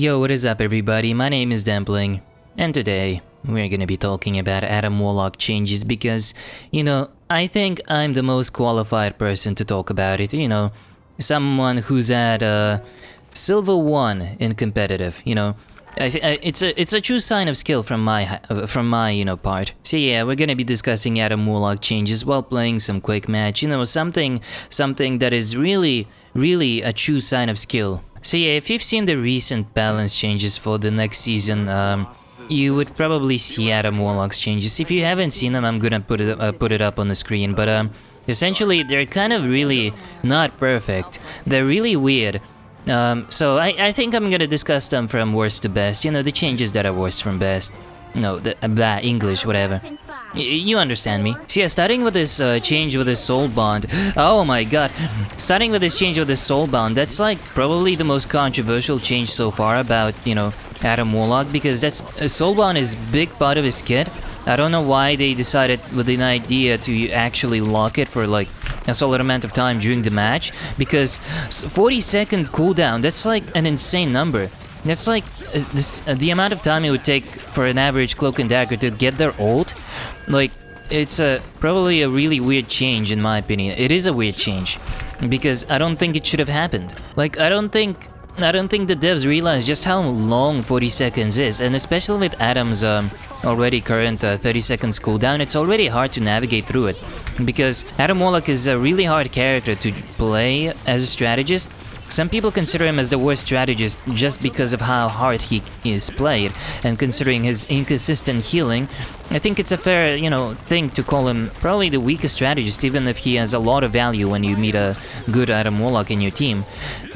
Yo, what is up everybody, my name is Dumpling, and today we're gonna be talking about Adam Warlock changes because, I think I'm the most qualified person to talk about it, someone who's at Silver 1 in competitive, it's a true sign of skill from my part. So yeah, we're gonna be discussing Adam Warlock changes while playing some quick match, something that is really a true sign of skill. So yeah, if you've seen the recent balance changes for the next season, you would probably see Adam Warlock's changes. If you haven't seen them, I'm gonna put it up on the screen. But essentially, they're kind of really not perfect. They're really weird. So I think I'm gonna discuss them from worst to best. The changes that are worst from best. No, the English, whatever. You understand me. So yeah, starting with this change with this soul bond. Oh my god. Starting with this change with this soul bond, that's like probably the most controversial change so far about, Adam Warlock, because that's soul bond is big part of his kit. I don't know why they decided with an idea to actually lock it for like a solid amount of time during the match, because 40-second cooldown, that's like an insane number. That's like the amount of time it would take for an average Cloak and Dagger to get their ult. Like, it's probably a really weird change in my opinion. It is a weird change because I don't think it should have happened. Like, I don't think the devs realize just how long 40 seconds is, and especially with Adam's already current 30 seconds cooldown, it's already hard to navigate through it because Adam Warlock is a really hard character to play as a strategist. Some people consider him as the worst strategist just because of how hard he is played, and considering his inconsistent healing, I think it's a fair, thing to call him probably the weakest strategist, even if he has a lot of value when you meet a good Adam Warlock in your team.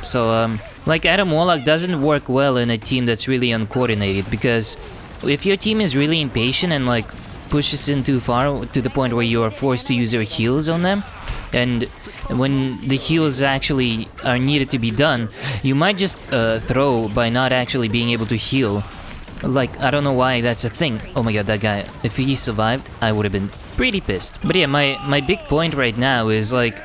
So, like, Adam Warlock doesn't work well in a team that's really uncoordinated, because if your team is really impatient and, like, pushes in too far to the point where you are forced to use your heals on them, and when the heals actually are needed to be done, you might just throw by not actually being able to heal. Like, I don't know why that's a thing. Oh my god, that guy, if he survived, I would have been pretty pissed. But yeah, my big point right now is like,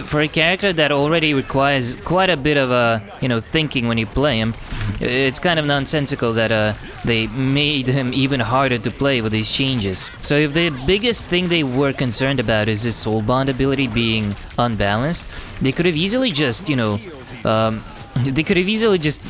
for a character that already requires quite a bit of thinking when you play him, it's kind of nonsensical that they made him even harder to play with these changes. So if the biggest thing they were concerned about is his soul bond ability being unbalanced, they could have easily just,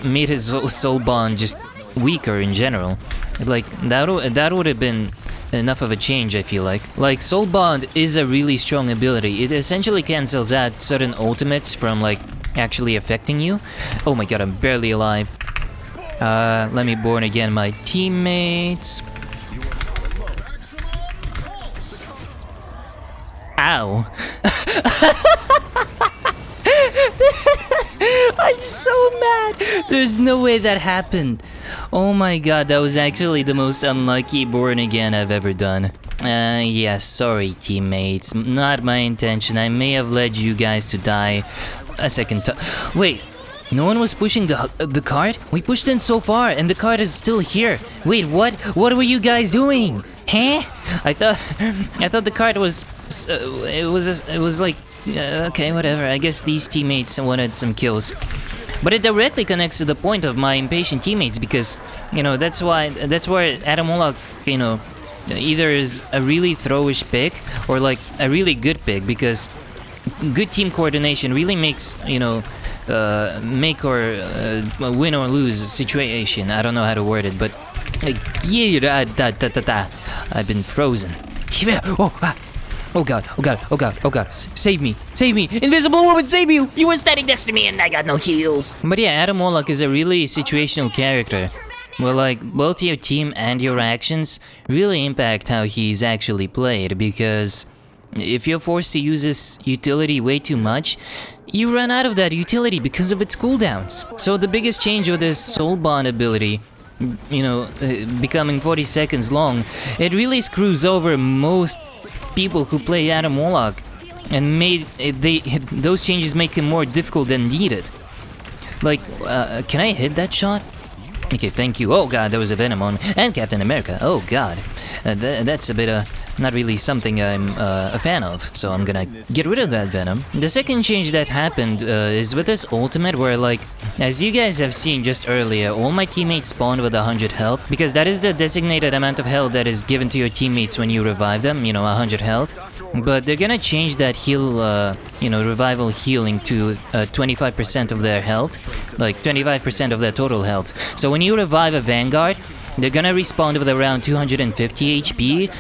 made his soul bond just weaker in general. Like, that would have been enough of a change, I feel like. Like, soul bond is a really strong ability. It essentially cancels out certain ultimates from, like, actually affecting you. Oh my god, I'm barely alive. Let me born again my teammates. Ow. I'm so mad. There's no way that happened. Oh my god, that was actually the most unlucky born again I've ever done. Yeah, sorry teammates. Not my intention. I may have led you guys to die a second time. Wait. No one was pushing the cart? We pushed in so far, and the cart is still here. Wait, what? What were you guys doing? Huh? I thought the cart was. It was like. Okay, whatever. I guess these teammates wanted some kills, but it directly connects to the point of my impatient teammates because, that's where Adam Warlock, either is a really throwish pick or like a really good pick, because good team coordination really makes, make or win or lose situation. I don't know how to word it, but I've been frozen. Oh god, save me, invisible woman, save you! You were standing next to me and I got no heals. But yeah, Adam Warlock is a really situational character. Well, like, both your team and your actions really impact how he's actually played, because if you're forced to use this utility way too much, you run out of that utility because of its cooldowns. So the biggest change with this soul bond ability, becoming 40 seconds long, it really screws over most people who play Adam Warlock, and those changes make him more difficult than needed. Like, can I hit that shot? Okay, thank you. Oh god, there was a Venom on me. And Captain America. Oh god, that's a bit not really something I'm a fan of, so I'm gonna get rid of that Venom. The second change that happened is with this ultimate where, like, as you guys have seen just earlier, all my teammates spawned with 100 health, because that is the designated amount of health that is given to your teammates when you revive them, you know, 100 health. But they're gonna change that heal, you know, revival healing to 25% of their health, like 25% of their total health. So when you revive a Vanguard, they're gonna respawn with around 250 HP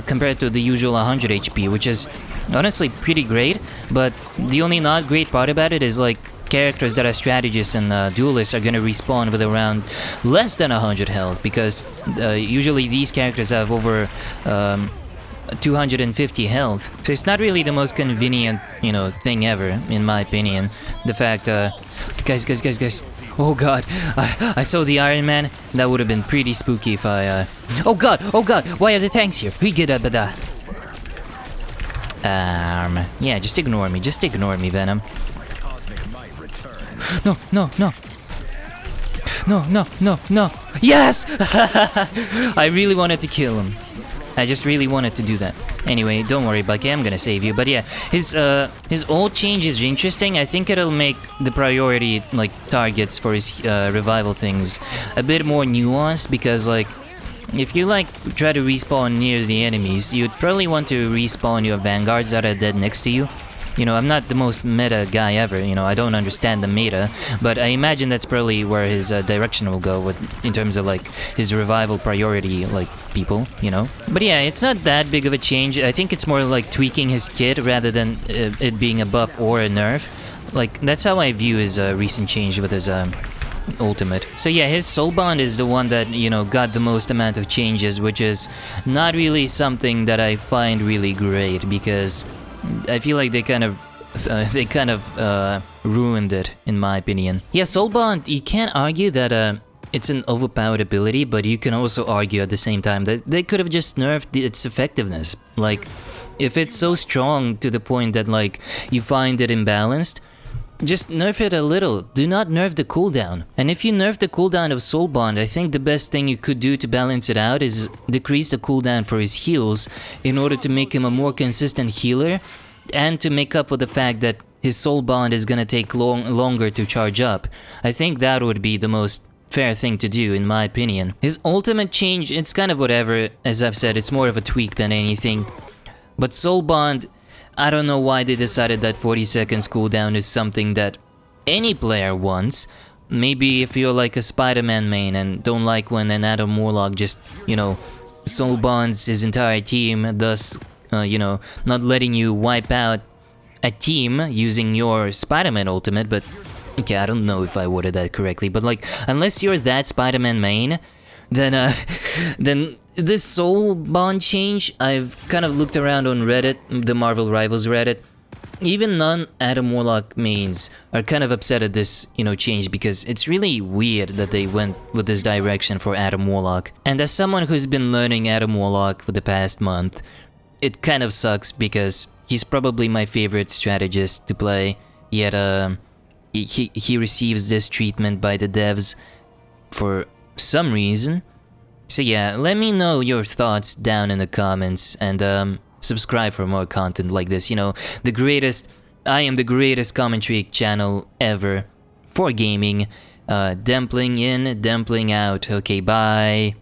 compared to the usual 100 HP, which is honestly pretty great. But the only not great part about it is, like, characters that are strategists and duelists are gonna respawn with around less than 100 health, because usually these characters have over 250 health. So it's not really the most convenient, you know, thing ever, in my opinion. The fact, guys. Oh god, I saw the Iron Man. That would have been pretty spooky if I, Oh god, why are the tanks here? We get up at that. Yeah, just ignore me, Venom. No. Yes! I really wanted to kill him. I just really wanted to do that. Anyway, don't worry, Bucky, I'm gonna save you. But yeah, his ult change is interesting. I think it'll make the priority, like, targets for his revival things a bit more nuanced, because, like, if you, like, try to respawn near the enemies, you'd probably want to respawn your vanguards that are dead next to you. You know, I'm not the most meta guy ever, you know, I don't understand the meta, but I imagine that's probably where his direction will go with, in terms of, like, his revival priority, like, people, you know? But yeah, it's not that big of a change. I think it's more like tweaking his kit rather than it being a buff or a nerf. Like, that's how I view his recent change with his ultimate. So yeah, his soul bond is the one that, you know, got the most amount of changes, which is not really something that I find really great, because I feel like they kind of ruined it, in my opinion. Yeah, Soul Bond, you can't argue that it's an overpowered ability, but you can also argue at the same time that they could have just nerfed its effectiveness. Like, if it's so strong to the point that, like, you find it imbalanced, just nerf it a little. Do not nerf the cooldown. And if you nerf the cooldown of Soul Bond, I think the best thing you could do to balance it out is decrease the cooldown for his heals in order to make him a more consistent healer, and to make up for the fact that his Soul Bond is gonna take longer to charge up. I think that would be the most fair thing to do, in my opinion. His ultimate change, it's kind of whatever. As I've said, it's more of a tweak than anything. But Soul Bond, I don't know why they decided that 40 seconds cooldown is something that any player wants. Maybe if you're like a Spider-Man main and don't like when an Adam Warlock just, you know, soul bonds his entire team, thus, you know, not letting you wipe out a team using your Spider-Man ultimate. But okay, I don't know if I worded that correctly, but, like, unless you're that Spider-Man main, then then this soul bond change, I've kind of looked around on Reddit, the Marvel Rivals Reddit. Even non-Adam Warlock mains are kind of upset at this, you know, change, because it's really weird that they went with this direction for Adam Warlock. And as someone who's been learning Adam Warlock for the past month, it kind of sucks, because he's probably my favorite strategist to play, yet he receives this treatment by the devs for some reason. So yeah, let me know your thoughts down in the comments, and subscribe for more content like this. You know, I am the greatest commentary channel ever for gaming. Dempling in, Dempling out. Okay, bye.